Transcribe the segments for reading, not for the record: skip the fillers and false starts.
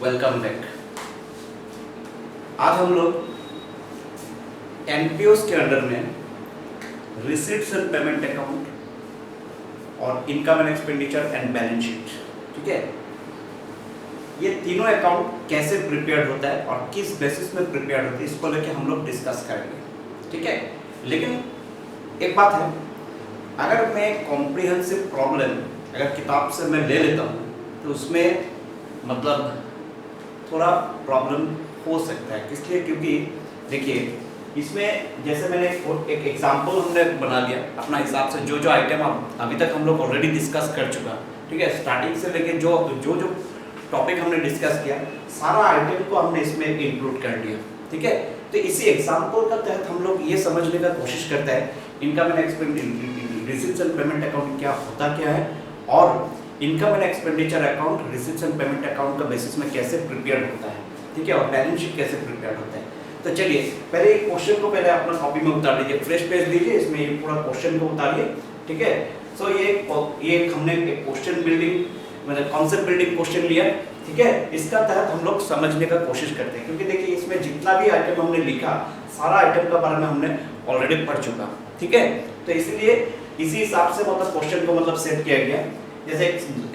Welcome back. आज हम लोग एनपीओस के अंडर में रिसीट्स एंड पेमेंट अकाउंट और income and expenditure and balance sheet, ठीक है, ये तीनों अकाउंट कैसे प्रिपेयर्ड होता है और किस बेसिस में प्रिपेयर्ड होता है, इसको लेके हम लोग डिस्कस करेंगे, ठीक है। लेकिन एक बात है, अगर मैं कॉम्प्रिहेंसिव प्रॉब्लम अगर किताब से मैं ले लेता हूँ तो उसमें मतलब थोड़ा प्रॉब्लम हो सकता है। इसलिए क्योंकि देखिए इसमें जैसे मैंने एक एग्जांपल हमने बना लिया अपना हिसाब से, जो जो आइटम अभी तक हम लोग ऑलरेडी डिस्कस कर चुका, ठीक है, स्टार्टिंग से लेके जो जो जो टॉपिक हमने डिस्कस किया सारा आइटम को हमने इसमें इंक्लूड कर दिया, ठीक है। तो इसी एग्जांपल का तहत हम लोग ये समझने का कोशिश करते हैं income and expenditure receipts and payment account क्या होता क्या है और income and expenditure account receipts and payment account का बेसिस में कैसे प्रिपेयर होता है, ठीक है, और बैलेंस शीट कैसे प्रिपेयर होता है। तो चलिए पहले एक क्वेश्चन को पहले अपना कॉपी में उतार लीजिए, फ्रेश पेज लीजिए, इसमें ये पूरा क्वेश्चन को उतारिए, ठीक है। सो ये हमने एक क्वेश्चन बिल्डिंग मतलब कॉन्सेप्ट बिल्डिंग क्वेश्चन लिया, ठीक है। इसका तहत हम लोग समझने का कोशिश करते हैं, क्योंकि देखिए इसमें जितना भी आइटम हमने लिखा सारा आइटम का बारे में हमने ऑलरेडी पढ़ चुका, ठीक है। तो इसलिए इसी हिसाब से मतलब क्वेश्चन को मतलब सेट किया गया। जैसे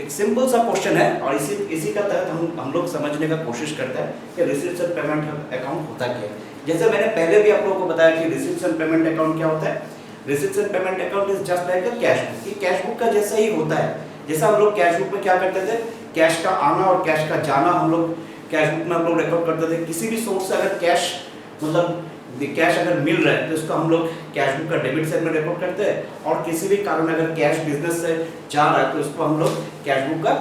एक सिंपल सा क्वेश्चन है और इसी का तहत हम लोग समझने का कोशिश करते हैं कि रिसीट्स एंड पेमेंट अकाउंट होता क्या है। जैसे मैंने पहले भी आप लोगों को बताया कि रिसीट्स एंड पेमेंट अकाउंट क्या होता है। Receipts and payment account is just like a cash book. ये कैश बुक का जैसा ही होता है। जैसा हम लोग कैश बुक में क्या करते थे, कैश का आना और कैश का जाना हम लोग कैश बुक में हम लोग रिकॉर्ड करते थे। किसी भी सोर्स से अगर कैश मतलब कैश अगर मिल रहा है तो इसको हम लोग कैश बुक का डेबिट साइड में रिकॉर्ड करते हैं, और किसी भी कारण अगर कैश बिजनेस से जा रहा है तो इसको हम लोग कैश बुक का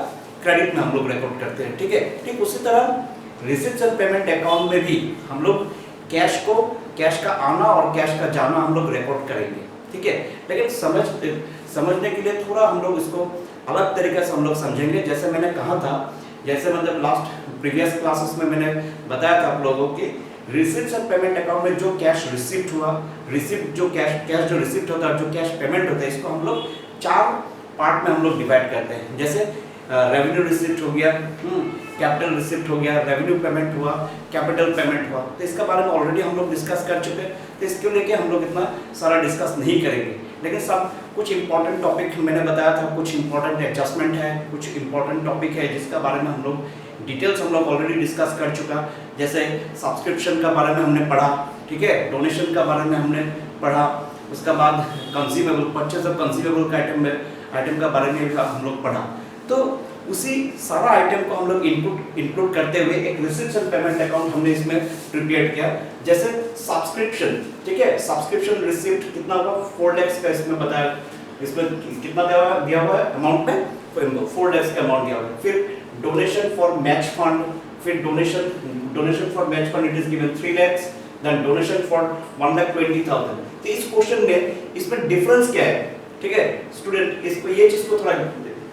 क्रेडिट में हम लोग रिकॉर्ड करते हैं, ठीक है। ठीक उसी तरह रिसीट्स एंड पेमेंट अकाउंट में भी हम लोग कैश का आना और कैश का जाना हम लोग रिकॉर्ड करेंगे, ठीक है। लेकिन समझने के लिए थोड़ा हम लोग इसको अलग तरीके से हम लोग समझेंगे। जैसे मैंने कहा था, जैसे मतलब लास्ट प्रीवियस क्लासेस में मैंने बताया था आप लोगों की रिसीट्स एंड पेमेंट अकाउंट में जो कैश रिसीप्ट हुआ, रिसीप्ट जो कैश जो रिसीप्ट होता है, जो कैश पेमेंट होता है, इसको हम लोग 4 पार्ट में हम लोग डिवाइड करते हैं। जैसे रेवेन्यू रिसीप्ट हो गया, कैपिटल रिसीप्ट हो गया, रेवेन्यू पेमेंट हुआ, कैपिटल पेमेंट हुआ। तो इसका बारे में ऑलरेडी हम लोग डिस्कस कर चुके हैं, तो इसके लेके हम लोग इतना सारा डिस्कस नहीं करेंगे। लेकिन सब कुछ इंपॉर्टेंट टॉपिक मैंने बताया था, कुछ इंपॉर्टेंट एडजस्टमेंट है, कुछ इंपॉर्टेंट टॉपिक है जिसका बारे में हम लोग डिटेल्स हम लोग ऑलरेडी डिस्कस कर चुका। जैसे सब्सक्रिप्शन का बारे में हमने पढ़ा, ठीक है, डोनेशन का बारे में हमने पढ़ा, उसका बाद कंज्यूमेबल परचेज ऑफ कंज्यूमेबल का आइटम का बारे में हम लोग पढ़ा। तो उसी सारा आइटम को हम लोग इंक्लूड करते हुए एक रिसीट्स एंड पेमेंट अकाउंट हमने इसमें प्रिपेयर किया। जैसे सब्सक्रिप्शन, ठीक है, सब्सक्रिप्शन रिसीप्ट कितना होगा 4 लाख का इसमें बताया, इसमें कितना दिया हुआ है अमाउंट में 4 लाख का अमाउंट दिया हुआ है। फिर डोनेशन फॉर मैच फंड, फिर donation for match fund it is given 3 lakh, then donation for 1,20,000। तो इस क्वेश्चन में इसमें डिफरेंस क्या है, ठीक है स्टूडेंट, इसको ये चीज को थोड़ा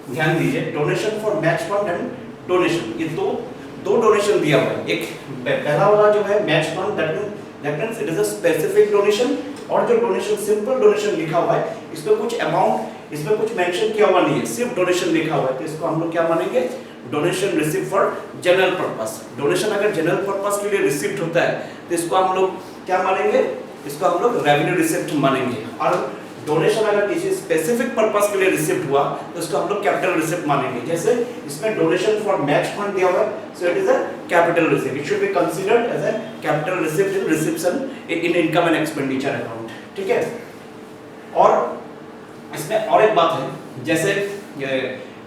ध्यान दीजिए। Donation for match fund and donation, ये दो डोनेशन दिया हुआ है। एक पहला वाला जो है match fund, that means it is a specific donation, और जो डोनेशन सिंपल डोनेशन लिखा हुआ है इसमें कुछ अमाउंट इसमें कुछ मेंशन किया हुआ नहीं है, सिर्फ डोनेशन लिखा हुआ है, तो इसको हम लोग क्या मानेंगे, donation receive for general purpose. Donation अगर जनरल पर्पस के लिए रिसीव्ड होता है तो इसको हम लोग क्या मानेंगे, इसको हम लोग रेवेन्यू रिसीप्ट मानेंगे। और डोनेशन अगर किसी स्पेसिफिक पर्पस के लिए रिसीव्ड हुआ तो इसको हम लोग कैपिटल रिसीप्ट मानेंगे। जैसे इसमें डोनेशन फॉर मैच फंड दिया हुआ है, so it is a capital receipt, it should be considered as a capital receipt in reception in income and expenditure account, ठीक है। और इसमें और एक बात है, जैसे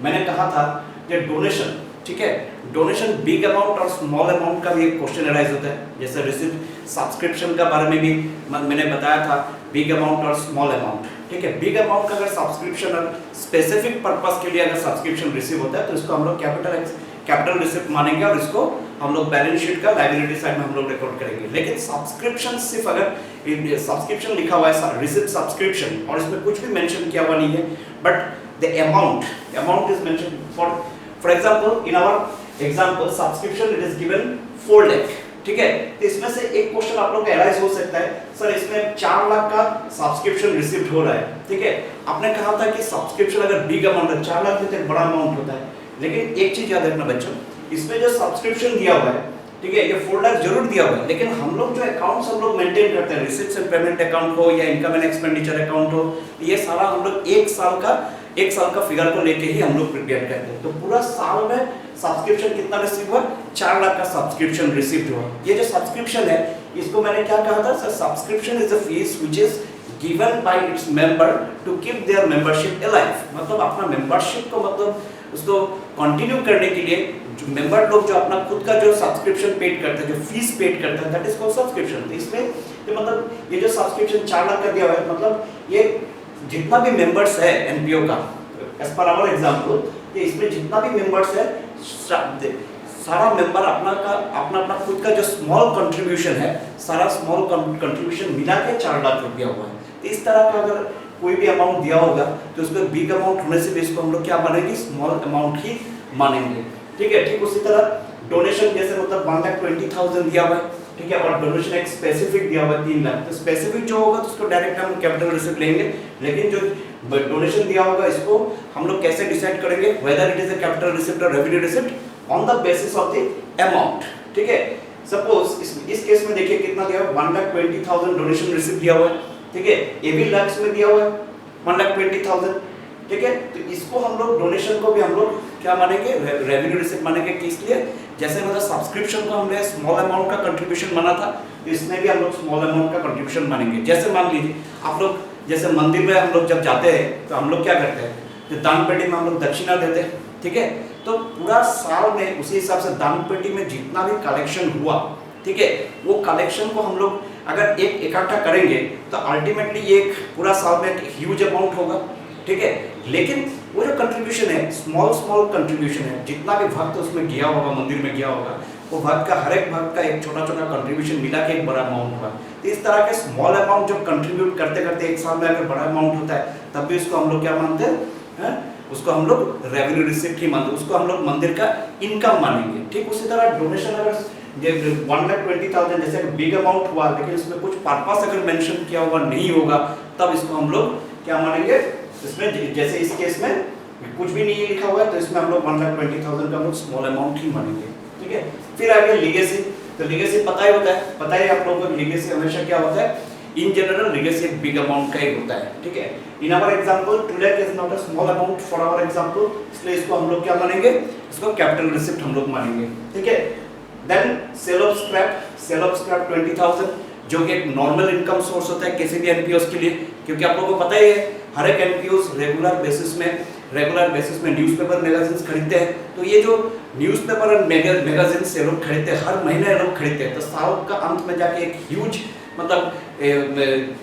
मैंने कहा था कि डोनेशन, ठीक है, डोनेशन बिग अमाउंट और स्मॉल अमाउंट का भी एक क्वेश्चन अराइज होता है। जैसे रिसीप्ट सब्सक्रिप्शन का बारे में भी मैंने बताया था, बिग अमाउंट और स्मॉल अमाउंट, ठीक है। बिग अमाउंट का अगर सब्सक्रिप्शन और स्पेसिफिक पर्पस के लिए अगर सब्सक्रिप्शन रिसीव होता है तो इसको हम लोग कैपिटल रिसीप्ट मानेंगे और इसको हम लोग बैलेंस शीट का लायबिलिटी साइड में हम लोग रिकॉर्ड करेंगे। लेकिन सब्सक्रिप्शन सिर्फ अगर सब्सक्रिप्शन लिखा हुआ है रिसीप्ट सब्सक्रिप्शन और इसमें कुछ भी मेंशन किया हुआ नहीं है, but the amount is mention for example in our example subscription it is given 4 lakh, ठीक है। तो इसमें से एक क्वेश्चन आप लोग का अराइज हो सकता है, सर इसमें 4 लाख का सब्सक्रिप्शन रिसीव्ड हो रहा है, ठीक है। आपने कहा था कि सब्सक्रिप्शन अगर बिग अमाउंट है, 4 लाख तो एक बड़ा अमाउंट होता है। लेकिन एक चीज याद रखना बच्चों, इसमें जो सब्सक्रिप्शन दिया हुआ है, ठीक है, ये फोल्डर जरूर दिया हुआ है, लेकिन हम लोग जो अकाउंट्स हम लोग मेंटेन करते हैं, रिसीट्स एंड पेमेंट अकाउंट हो या इनकम एंड एक्सपेंडिचर अकाउंट हो, ये सारा हम लोग एक साल का फिगर को लेके ही हम लोग प्रिपेयर करते हैं। तो पूरा साल में सब्सक्रिप्शन कितना रिसीव हुआ? 4 लाख का सब्सक्रिप्शन रिसीव हुआ। ये जो सब्सक्रिप्शन है, इसको मैंने क्या कहा था sir, subscription is a fee which is given by its member to keep their membership alive. मतलब अपना मेंबरशिप को मतलब उसको कंटिन्यू करने के लिए जो मेंबर लोग जो अपना खुद का जो सब्सक्रिप्शन पेड करते हैं, जो फीस पेड करते हैं, दैट इज कॉल्ड सब्सक्रिप्शन। इसमें ये मतलब ये जो सब्सक्रिप्शन 4 लाख का दिया हुआ है, मतलब ये जितना भी मेंबर्स है एनपीओ का, एज पर आवर एग्जांपल, ये इसमें जितना भी मेंबर्स है सारा मेंबर अपना खुद का जो स्मॉल कंट्रीब्यूशन है, सारा स्मॉल कंट्रीब्यूशन मिला के 4 लाख रुपया हुआ है। तो इस तरह का अगर कोई भी अमाउंट दिया होगा तो उसमें बिग अमाउंट होने से भी इसको हम लोग क्या मानेंगे? स्मॉल अमाउंट ही मानेंगे। ठीक है, ठीक उसी तरह डोनेशन जैसे मतलब 1,20,000 दिया हुआ है, ठीक है, और डोनेशन एक स्पेसिफिक दिया हुआ है 3 लाख, तो स्पेसिफिक जो होगा तो उसको डायरेक्ट हम कैपिटल रिसिप्ट लेंगे, लेकिन जो डोनेशन दिया होगा इसको हम लोग कैसे डिसाइड करेंगे whether it is a capital receipt और revenue receipt on the basis of the amount. ठीक है, सपोज इस केस में देखिए कितना दिया हुआ, 1,20,000 डोनेशन रिसिप्ट दिया हुआ है, ठीक है, ये भी लाख्स में दिया हुआ है 1,20,000, ठीक है, तो इसको हम लोग डोनेशन को भी हम लोग क्या मानेंगे? रेवेन्यू रिसिप्ट मानेंगे। किस लिए? जैसे मतलब सब्सक्रिप्शन को हमने स्मॉल अमाउंट का कंट्रीब्यूशन माना था, तो इसमें भी हम लोग स्मॉल अमाउंट का कंट्रीब्यूशन मानेंगे। जैसे मान लीजिए आप लोग जैसे मंदिर में हम लोग जब जाते हैं तो हम लोग क्या करते हैं, जो दान पेटी में हम लोग दक्षिणा देते हैं, ठीक है, तो पूरा साल में उसी हिसाब से दान पेटी में जितना भी कलेक्शन हुआ, ठीक है, वो कलेक्शन को हम लोग अगर एक इकट्ठा करेंगे तो अल्टीमेटली ये एक पूरा साल में एक ह्यूज अमाउंट होगा, ठीक है, लेकिन वो जो कंट्रीब्यूशन है स्मॉल कंट्रीब्यूशन है, जितना भी भक्त उसमें गया होगा, मंदिर में गया होगा, वो भक्त का हर एक भक्त का एक छोटा छोटा कंट्रीब्यूशन मिला के एक बड़ा अमाउंट होगा। तो इस तरह के स्मॉल अमाउंट जो कंट्रीब्यूट करते करते एक साल में अगर बड़ा अमाउंट होता है, तब भी उसको हम लोग क्या मानते हैं? उसको हम लोग रेवेन्यू रिसिप्ट ही मानते हैं, उसको हम लोग मंदिर का इनकम मानेंगे। ठीक उसी तरह डोनेशन अगर 1,20,000 जैसे बिग अमाउंट हुआ, लेकिन उसमें कुछ पर्पस अगर मेंशन किया हुआ नहीं होगा, तब इसको हम लोग क्या मानेंगे? इसमें जैसे इस केस में कुछ भी नहीं लिखा हुआ है, तो इसमें हम लोग 1,20,000 का हम लोग स्मॉल अमाउंट ही मानेंगे। ठीक है, फिर आ गया लीगेसी। तो लीगेसी पता ही होता है, पता है आप लोगों को लीगेसी हमेशा क्या होता है? इन जनरल लीगेसी एक बिग अमाउंट का ही होता है। ठीक है, in our example 2 lakh is not a small amount for our example, इसलिए इसको हम लोग क्या मानेंगे? इसको कैपिटल रिसिप्ट हम लोग मानेंगे। ठीक है, देन सेल ऑफ स्क्रैप 20,000, जो कि एक नॉर्मल इनकम सोर्स होता है किसी भी एनपीओस के लिए, क्योंकि आप लोगों को पता ही है हर एक एनपीओस रेगुलर बेसिस में न्यूज़पेपर मैगजीन्स खरीदते हैं। तो ये जो न्यूज़पेपर और मैगजीन्स ये लोग खरीदते हैं, हर महीने ये लोग खरीदते हैं, तो साल का अंत में जाके एक ह्यूज मतलब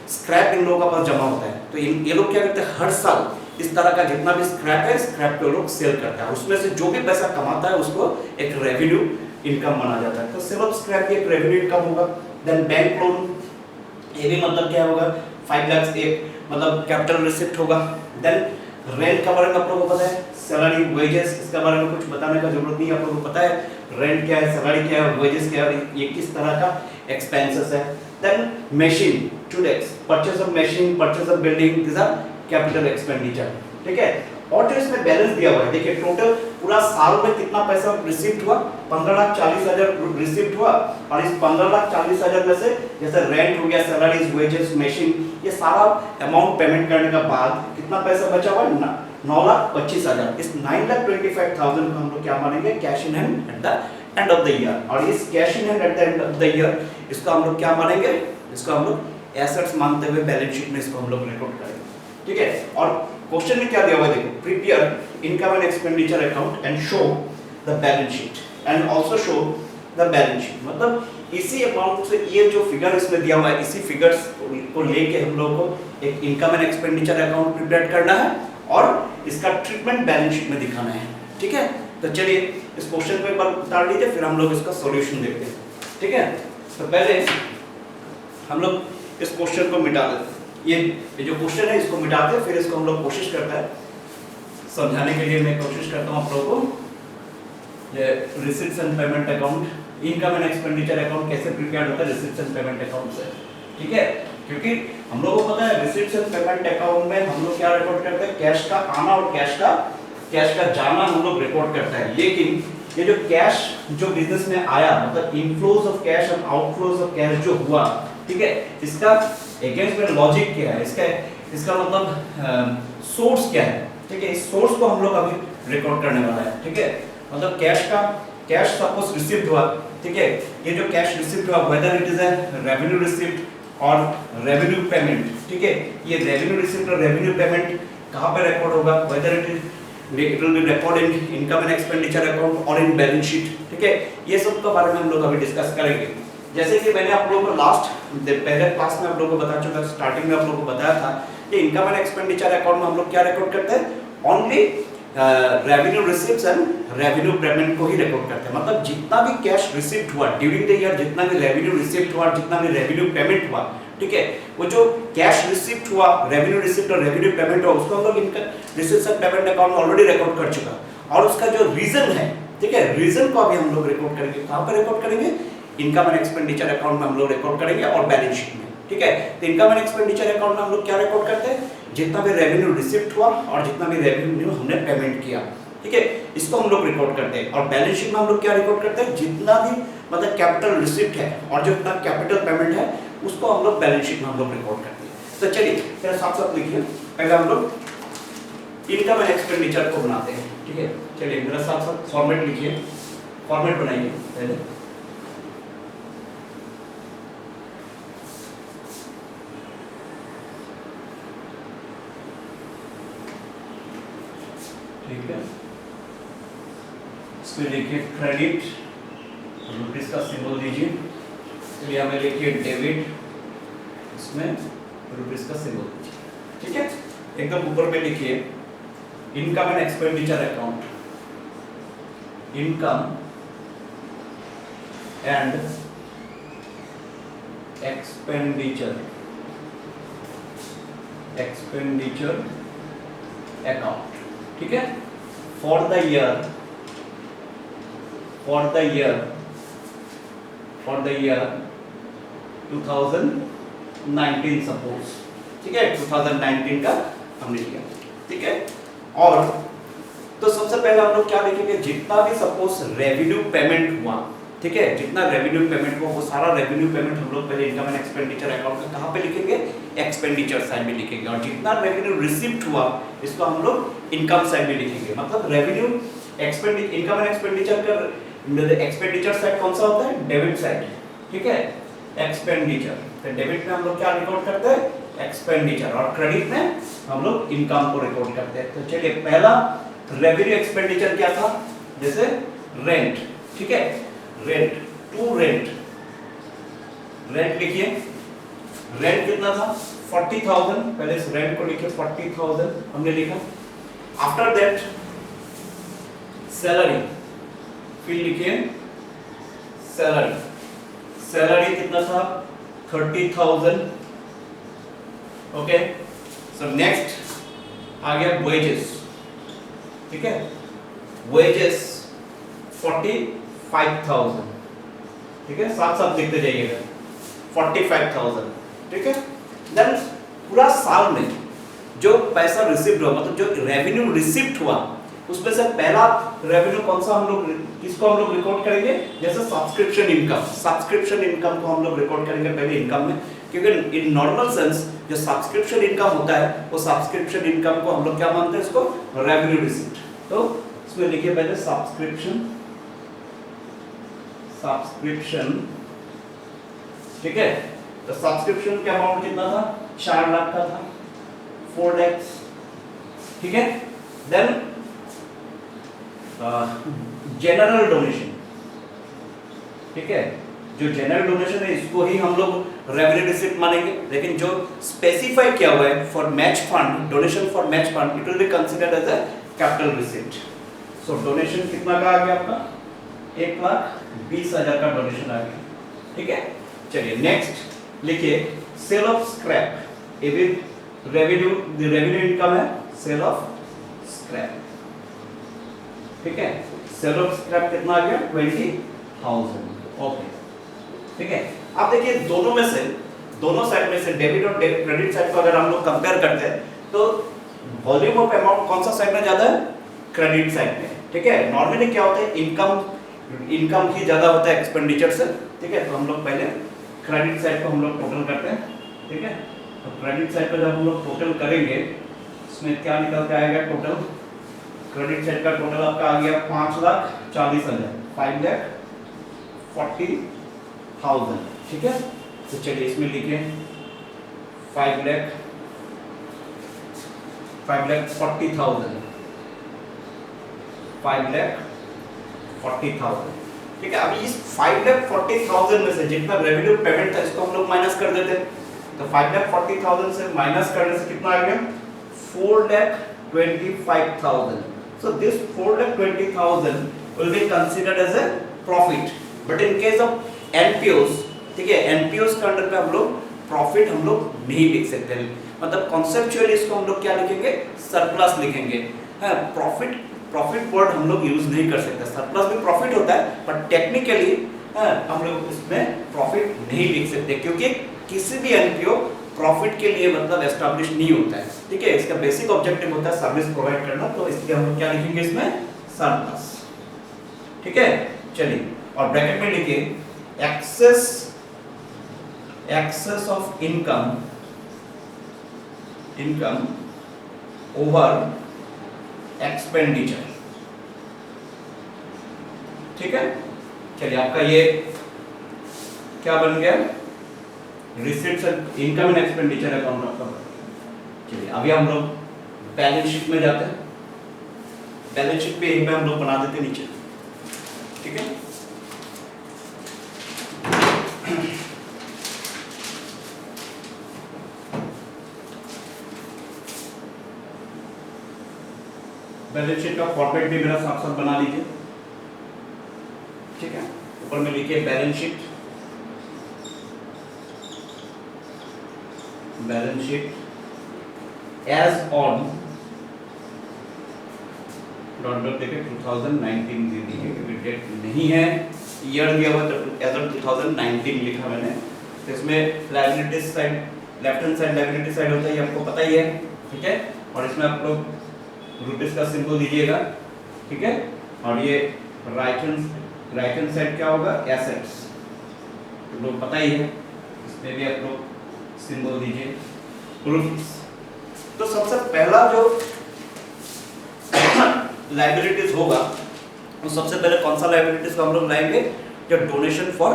स्क्रैप इन लोगों का पास जमा होता है। तो ये लोग क्या करते हैं, हर साल इस तरह का जितना भी स्क्रैप है, स्क्रैप पे लोग सेल करता है, उसमें से जो भी पैसा कमाता है उसको एक रेवेन्यू इनकम माना जाता है। तो सेल ऑफ स्क्रैप एक रेवेन्यू इनकम होगा। देन बैंक लोन, ये भी मतलब क्या होगा? 5 लाख एक मतलब कैपिटल रिसिप्ट होगा। देन रेंट का बारे में आप लोगों को पता है, सैलरी वेजेस, इसके बारे में कुछ बताने का जरूरत नहीं है, आप लोगों को पता है रेंट क्या है, सैलरी क्या है, वेजेस क्या है, ये किस तरह का एक्सपेंसेस है। Then machine, 2 lakhs, purchase of machine, purchase of building, this are capital expenditure. ठीक है, और जो इसमें बैलेंस दिया हुआ है, देखिए टोटल पूरा साल में कितना पैसा रिसीव्ड हुआ? 15,40,000 रिसीव्ड हुआ, और इस 15,40,000 में से जैसे रेंट हो गया, सैलरीज, वेजेस, मशीन, ये सारा अमाउंट पेमेंट करने के बाद कितना पैसा बचा हुआ? 9,25,000। इस 9,25,000 को हम लोग क्या मानेंगे? Cash in hand at the end of the year. और इस cash in hand at the end of the year, इसको हम लोग क्या मानेंगे? इसको हम लोग एसेट्स मानते हुए बैलेंस शीट में इसको हम लोग रिकॉर्ड करेंगे। ठीक है, और क्वेश्चन में क्या दिया हुआ है देखो, prepare income and expenditure account and show the balance sheet and also show the balance sheet. मतलब इसी अमाउंट से ये जो फिगर इसमें दिया हुआ है, इसी फिगर्स को लेके हम लोग को एक income and expenditure account prepare करना है और इसका ट्रीटमेंट बैलेंस शीट में दिखाना है। ठीक है, तो चलिए इस क्वेश्चन को एक बार उतार लीजिए, फिर हम लोग इसका सॉल्यूशन देखते हैं। ठीक है, तो पहले हम लोग इस क्वेश्चन को मिटा देते हैं। ये जो क्वेश्चन है इसको मिटाते हैं, फिर इसको हम लोग कोशिश करते हैं समझाने के लिए। मैं कोशिश करता हूँ आप लोगों को ये receipts and payment account, income and expenditure account कैसे प्रिपेयर होता है रिसीट्स एंड पेमेंट अकाउंट से। ठीक है, क्योंकि हम लोगों को पता है रिसीट्स एंड पेमेंट अकाउंट में हम लोग क्या रिकॉर्ड करते हैं? कैश का आना और कैश का जाना हम लोग रिकॉर्ड करते हैं। लेकिन ये जो कैश जो बिजनेस में आया, मतलब इनफ्लोज ऑफ कैश और आउटफ्लोज ऑफ कैश जो हुआ, ठीक है, इसका अगेंस्ट में लॉजिक क्या है, इसका मतलब सोर्स क्या है, ठीक है, इस सोर्स को हम लोग अभी रिकॉर्ड करने वाला है, ठीक है। मतलब कैश सपोज रिसीव्ड हुआ, ठीक है, ये जो कैश रिसीव्ड हुआ weather it is a revenue received और रेवेन्यू पेमेंट, ठीक है, ये रेवेन्यू रिसीव्ड और रेवेन्यू पेमेंट कहां पे रिकॉर्ड होगा, whether it will B record in income and expenditure account और इन बैलेंस शीट, ठीक है। ये सब के बारे में हम लोग अभी डिस्कस करेंगे। जैसे कि मैंने आप लोगों को पहले क्लास में आप लोगों को बता चुका, स्टार्टिंग में आप लोगों को बताया था कि इनकम एंड एक्सपेंडिचर अकाउंट में हम लोग क्या रिकॉर्ड करते हैं, only revenue receives and revenue payment को ही रिकॉर्ड करते हैं। मतलब जितना भी कैश रिसीव्ड हुआ ड्यूरिंग द ईयर, जितना भी रेवेन्यू रिसीव्ड हुआ, जितना भी रेवेन्यू पेमेंट हुआ, ठीक है, वो जो कैश रिसीव्ड हुआ, रेवेन्यू रिसीव्ड और रेवेन्यू पेमेंट हुआ, उसको हम लोग income receives and payment account में ऑलरेडी रिकॉर्ड कर चुका, और उसका जो रीजन है, ठीक है, रीजन को अभी हम लोग रिकॉर्ड करेंगे। कहां पर रिकॉर्ड करेंगे, इनकम एंड एक्सपेंडिचर अकाउंट में हम लोग रिकॉर्ड करेंगे और बैलेंस शीट में, ठीक है। तो इनकम एंड एक्सपेंडिचर अकाउंट में हम लोग क्या रिकॉर्ड करते हैं, जितना भी रेवेन्यू रिसीव्ड हुआ और जितना भी रेवेन्यू हमने पेमेंट किया, ठीक है, इसको हम लोग रिकॉर्ड करते हैं। और बैलेंस शीट में हम लोग क्या रिकॉर्ड करते हैं, जितना भी मतलब कैपिटल रिसीव्ड है और जितना कैपिटल पेमेंट है उसको हम लोग बैलेंस शीट में हम लोग रिकॉर्ड करते हैं। तो चलिए फिर साथ साथ लिखिए, पहले हम लोग इनकम एंड एक्सपेंडिचर को बनाते हैं, ठीक है। चलिए मेरा साथ साथ फॉर्मेट लिखिए, फॉर्मेट बनाइए पहले। ठीक है, इसमें लिखिए क्रेडिट, रुपीस का सिंबल दीजिए, चलिए हमें लिखिए डेबिट, इसमें रुपीस का सिंबल दीजिए, ठीक है। एकदम ऊपर में लिखिए income and expenditure account, income and expenditure account, ठीक है, फॉर द ईयर 2019 सपोज, ठीक है, 2019 का हमने लिया, ठीक है। और तो सबसे पहले हम लोग क्या लिखेंगे, जितना भी सपोज रेवेन्यू पेमेंट हुआ, ठीक है, जितना रेवेन्यू पेमेंट हुआ वो सारा रेवेन्यू पेमेंट हम लोग पहले इनकम एंड एक्सपेंडिचर अकाउंट में कहां पे लिखेंगे, एक्सपेंडिचर साइड में लिखेंगे। और जितना रेवेन्यू रिसीव्ड हुआ इसको हम लोग इनकम साइड में लिखेंगे। मतलब रेवेन्यू इनकम एंड एक्सपेंडिचर का एक्सपेंडिचर साइड कौन सा होता है, डेबिट साइड, ठीक है, एक्सपेंडिचर। तो डेबिट में हम लोग क्या रिकॉर्ड करते हैं, एक्सपेंडिचर, और क्रेडिट में हम लोग इनकम को रिकॉर्ड करते हैं। तो चलिए पहला रेवेन्यू एक्सपेंडिचर क्या था, जैसे रेंट, ठीक है, रेंट टू रेंट लिखिए, रेंट कितना था 40,000, पहले इस रेंट को लिखिए 40,000 हमने लिखा। आफ्टर दैट सैलरी, फिर लिखिए सैलरी कितना था 30,000, ओके। सो नेक्स्ट आ गया वेजेस, ठीक है, वेजेस 45,000, ठीक है, साथ साथ लिखते जाइएगा 45,000, ठीक है। देन पूरा साल में जो पैसा रिसीव्ड हुआ, मतलब जो रेवेन्यू रिसीव्ड हुआ, उसमें से पहला रेवेन्यू कौन सा हम लोग किसको हम लोग रिकॉर्ड करेंगे, जैसे सब्सक्रिप्शन इनकम को हम लोग रिकॉर्ड करेंगे पहले इनकम में, क्योंकि इन नॉर्मल सेंस जो सब्सक्रिप्शन इनकम होता है वो सब्सक्रिप्शन इनकम को हम लोग क्या मानते हैं, इसको रेवेन्यू रिसीव्ड। तो इसमें लिखिए पहले सब्सक्रिप्शन, ठीक है। तो सब्सक्रिप्शन का अमाउंट कितना था, 4 लाख का था, 4 लाख, ठीक है। देन जनरल डोनेशन, ठीक है, जो जनरल डोनेशन है इसको ही हम लोग रेवेन्यू रिसीप्ट मानेंगे, लेकिन जो स्पेसिफाई किया हुआ है for match fund, donation for match fund, it will be considered as a capital receipt. So donation कितना का आ गया आपका, 1,20,000 का डोनेशन आ गया, ठीक है। चलिए नेक्स्ट लिखिए सेल ऑफ स्क्रैप, ये भी रेवेन्यू इनकम है, सेल ऑफ स्क्रैप, ठीक है। सेल ऑफ स्क्रैप कितना आ गया 20,000, ओके, ठीक है। आप देखिए दोनों साइड में से डेबिट और क्रेडिट साइड को अगर हम लोग कंपेयर करते हैं तो वॉल्यूम ऑफ अमाउंट कौन सा साइड में ज्यादा है, क्रेडिट साइड में, ठीक है, नॉर्मली क्या होता है, इनकम ही ज्यादा होता है एक्सपेंडिचर से। ठीक है, तो हम लोग पहले क्रेडिट साइड को हम लोग टोटल करते हैं। ठीक है, तो क्रेडिट साइड को जब हम लोग टोटल करेंगे, इसमें क्या निकल के आएगा, टोटल क्रेडिट साइड का टोटल आपका आ गया 5,40,000, 5,40,000। ठीक है, तो चलिए इसमें लिखिए 5,40,000, 5,40,000। ठीक है, अभी इस 5,40,000 में से जितना रेवेन्यू पेमेंट था इसको हम लोग माइनस कर देते हैं। तो 5,40,000 से माइनस करने से कितना आ गया, 4,25,000। So this 4,20,000 will be considered as a profit. But in case of NPOs, ठीक है, NPOs के अंडर पे हम लोग प्रॉफिट हम लोग नहीं लिख सकते, मतलब कॉन्सेप्चुअली इसको हम लोग क्या लिखेंगे, सरप्लस लिखेंगे। हाँ, प्रॉफिट वर्ड हम लोग यूज नहीं कर सकते। सरप्लस भी प्रॉफिट होता है, बट टेक्निकली हम लोग इसमें प्रॉफिट नहीं लिख सकते, क्योंकि किसी भी एनपीओ प्रॉफिट के लिए मतलब एस्टैब्लिश नहीं होता है। ठीक है, इसका बेसिक ऑब्जेक्टिव होता है सर्विस प्रोवाइड करना, तो इसलिए हम लोग क्या लिखेंगे इसमें, सरप्लस। ठीक है, चलिए, और ब्रैकेट में लिखिए excess of income over expenditure. ठीक है, चलिए, आपका ये क्या बन गया, receipts income and expenditure account आपका। चलिए, अभी हम लोग बैलेंस शीट में जाते हैं। बैलेंस शीट पे एक बार हम लोग बना देते नीचे। ठीक है, बैलेंस शीट का फॉर्मेट भी मेरा साफ साफ बना लीजिए। ठीक है, ऊपर में लिखिए balance sheet as on dot dot देखिए 2019 दे दीजिए, क्योंकि डेट नहीं है, ईयर दिया हुआ तो एज ऑन 2019 लिखा मैंने। तो इसमें liability side, left hand side liability side होता है, ये आपको पता ही है। ठीक है, और इसमें आप लोग रुपीस का सिंबल दीजिएगा। ठीक है, और ये राइट हैंड साइड क्या होगा, एसेट्स, तो लोग पता ही है, इसमें भी आप लोग सिंबल दीजिए रुपीस। तो सबसे पहला जो लायबिलिटीज होगा, तो सबसे पहले कौन सा लायबिलिटीज को हम लोग लाएंगे, जो डोनेशन फॉर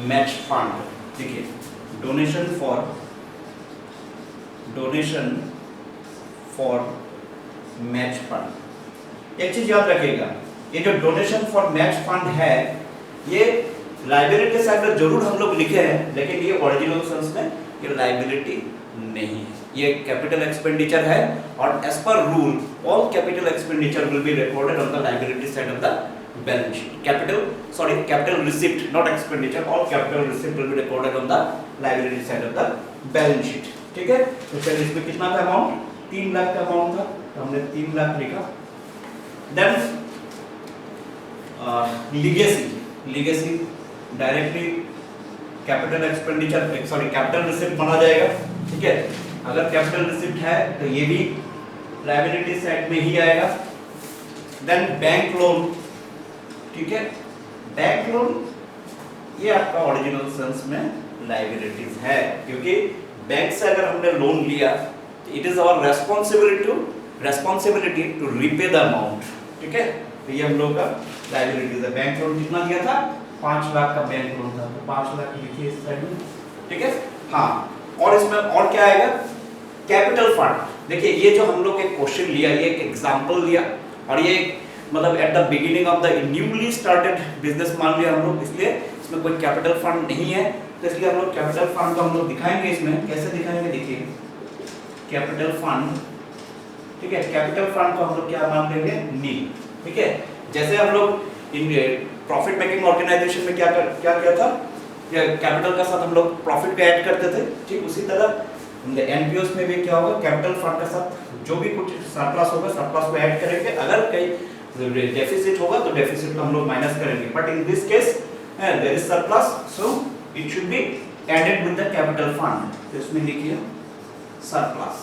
मैच फंड। देखिए, डोनेशन फॉर मैच फंड। एक चीज याद रखिएगा, ये जो डोनेशन फॉर मैच फंड है, ये लायबिलिटी साइड में जरूर हम लोग लिखे हैं, लेकिन ये ओरिजिनल सेंस में ये लायबिलिटी नहीं है, ये कैपिटल एक्सपेंडिचर है। और एज पर rule all capital expenditure will be recorded on the liability side of the balance sheet. Capital receipt, not expenditure, all capital receipt will be recorded on the liability side of the balance sheet. ठीक है, तो चलिए, इसमें कितना था amount, 3 lakh का amount था, तो हमने 3 लाख लिखा। Then legacy directly capital expenditure, sorry capital receipt बना जाएगा। ठीक है, अगर कैपिटल रिसिप्ट है तो ये भी लायबिलिटी साइड में ही आएगा। Then bank loan. ठीक है, बैंक लोन ये आपका ओरिजिनल सेंस में लायबिलिटीज है, क्योंकि बैंक से अगर हमने लोन लिया, it is our responsibility to repay the amount. ठीक है, तो ये हम लोग का लायबिलिटीज है। बैंक लोन कितना दिया था, 5 लाख का बैंक लोन था, तो 5 लाख लिखिए इस साइड में। ठीक है, हाँ, और इसमें और क्या आएगा, कैपिटल फंड। देखिए, ये जो हम लोग एक क्वेश्चन लिया, ये एक एग्जांपल लिया, और ये मतलब at the beginning of the newly started business मान लिया हम लोग, इसलिए इसमें कोई कैपिटल फंड नहीं है, तो इसलिए हम लोग कैपिटल फंड को हम लोग दिखाएंगे। इसमें कैसे दिखाएंगे, देखिए, कैपिटल फंड। ठीक है, कैपिटल फंड को हम लोग क्या मान लेंगे, नील। ठीक है, जैसे हम लोग इन प्रॉफिट मेकिंग ऑर्गेनाइजेशन में क्या किया था, कैपिटल का साथ हम लोग प्रॉफिट को ऐड करते थे। ठीक, उसी तरह एनपीओस में भी क्या होगा, कैपिटल फंड के साथ जो भी कुछ सरप्लस होगा, सरप्लस को ऐड करेंगे। अगर कहीं डेफिसिट होगा तो डेफिसिट को हम लोग माइनस करेंगे, but in this case there is surplus, so it should be added with the capital fund. तो इसमें लिखिए सरप्लस।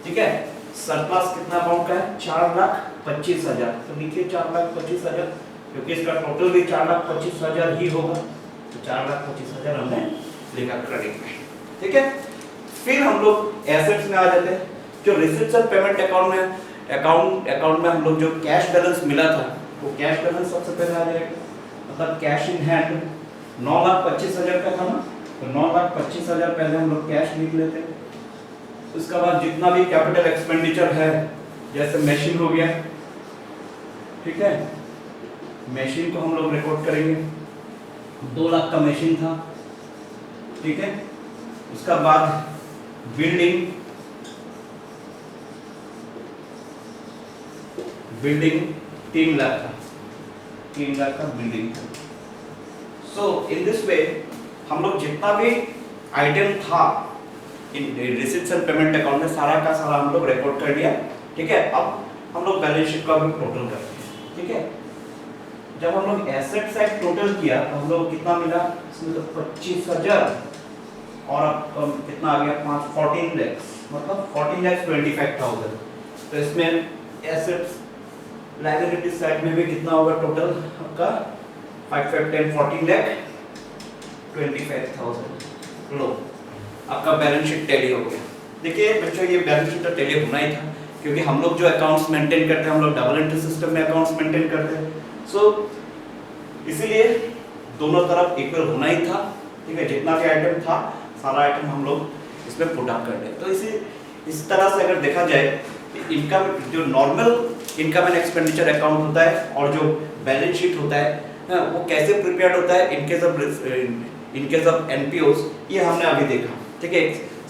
ठीक है, सरप्लस कितना अमाउंट का है 4,25,000, तो लिखिए 4,25,000, क्योंकि इसका टोटल भी 4,25,000 ही होगा, तो 4,25,000 हमने लिखा क्रेडिट में। ठीक है, फिर हम लोग एसेट्स में आ जाते हैं। जो रिसीट्स एंड पेमेंट अकाउंट में हम लोग जो कैश बैलेंस मिला था, वो कैश बैलेंस सबसे पहले आ जाएगा, मतलब कैश इन हैंड 9,25,000 का था ना, तो 9,25,000 पहले हम लोग कैश लिख लेते हैं। उसके बाद जितना भी कैपिटल एक्सपेंडिचर है, जैसे मशीन हो गया, ठीक है, मशीन को हम लोग रिकॉर्ड करेंगे, 2 लाख का मशीन था, ठीक है। उसका बाद बिल्डिंग 3 लाख का, 3 लाख का building. So in this way हम लोग जितना भी आइटम था इन रिसीट्स एंड पेमेंट अकाउंट में, सारा का सारा हम लोग रिकॉर्ड कर दिया। ठीक है, अब हम लोग बैलेंस शीट का भी टोटल करते हैं। ठीक है, जब हम लोग एसेट साइड टोटल किया तो हम लोग कितना मिला इसमें, तो 25,000 और अब कितना आ गया 14 लाख, मतलब 14,25,000। तो इसमें एसेट्स लायबिलिटी साइड में भी कितना होगा टोटल आपका 5, 5, 10, 14,25,000। लो, आपका बैलेंस शीट टैली हो गया। देखिए बच्चों, ये बैलेंस शीट तो टैली होना ही था, क्योंकि हम लोग जो अकाउंट्स मेंटेन करते हैं, हम लोग डबल एंट्री सिस्टम में अकाउंट्स मेंटेन करते हैं। सो इसीलिए दोनों तरफ इक्वल होना ही था। ठीक है, जितना भी आइटम था सारा आइटम हम लोग इसमें पुट अप कर दें। तो इस तरह से अगर देखा जाए, इनकम जो normal income and expenditure account होता है और जो बैलेंस शीट होता है वो कैसे प्रिपेयर्ड होता है इन केस ऑफ एनपीओस, ये हमने अभी देखा। ठीक है,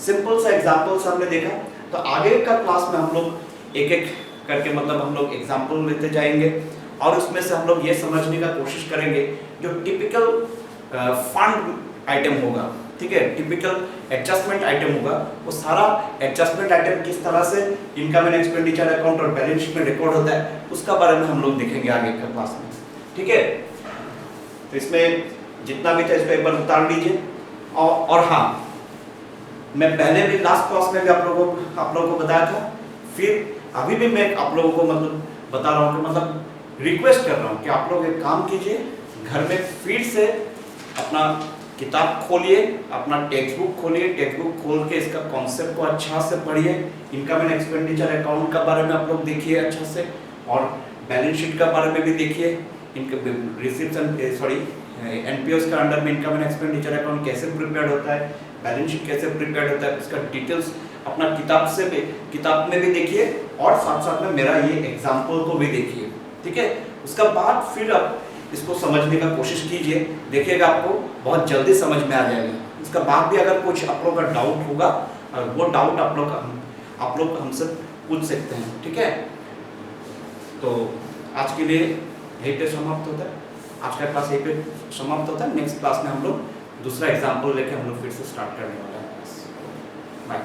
सिंपल सा एग्जांपल्स हमने देखा। तो आगे का क्लास में हम लोग एक एक करके, मतलब हम लोग एग्जांपल लेते जाएंगे और उसमें से हम लोग ये समझने का कोशिश करेंगे जो टिपिकल फंड आइटम होगा, ठीक है, टिपिकल एडजस्टमेंट आइटम होगा, वो सारा एडजस्टमेंट आइटम किस तरह से इनकम एंड एक्सपेंडिचर अकाउंट और बैलेंस शीट में रिकॉर्ड होता है, उसका बारे में हम लोग देखेंगे आगे का क्लास में। ठीक है, तो इसमें जितना भी था इस पर एक बार उतार लीजिए। और हाँ, मैं पहले भी लास्ट क्लास में भी आप लोगों को बताया था, फिर अभी भी मैं आप लोगों को मतलब बता रहा हूँ कि मतलब रिक्वेस्ट कर रहा हूँ कि आप लोग एक काम कीजिए, घर में फिर से अपना किताब खोलिए, अपना टेक्स्ट बुक खोलिए, टेक्स्ट बुक खोल के इसका कॉन्सेप्ट को अच्छा से पढ़िए, इनकम एंड एक्सपेंडिचर अकाउंट का बारे में आप लोग देखिए अच्छा से, और बैलेंस शीट का बारे में भी देखिए, रिसीट्स एंड एनपीओस का अंडर में इनकम एंड एक्सपेंडिचर अकाउंट कैसे प्रिपेयर्ड होता है, बैलेंस शीट कैसे प्रिपेयर्ड होता है, इसका डिटेल्स अपना किताब में भी देखिए, और साथ साथ में मेरा ये एग्जाम्पल को भी देखिए। ठीक है, उसका बाद फिर आप इसको समझने का कोशिश कीजिए, देखिएगा आपको बहुत जल्दी समझ में आ जाएगा। इसका बाद भी अगर कुछ आप लोगों का डाउट होगा, वो डाउट आप लोग हमसे पूछ सकते हैं। ठीक है, तो आज के लिए यहीं पे समाप्त होता है, आज का क्लास यहीं पे समाप्त होता है। नेक्स्ट क्लास में हम लोग दूसरा एग्जाम्पल लेके हम लोग फिर से स्टार्ट करने वाला है। बाय।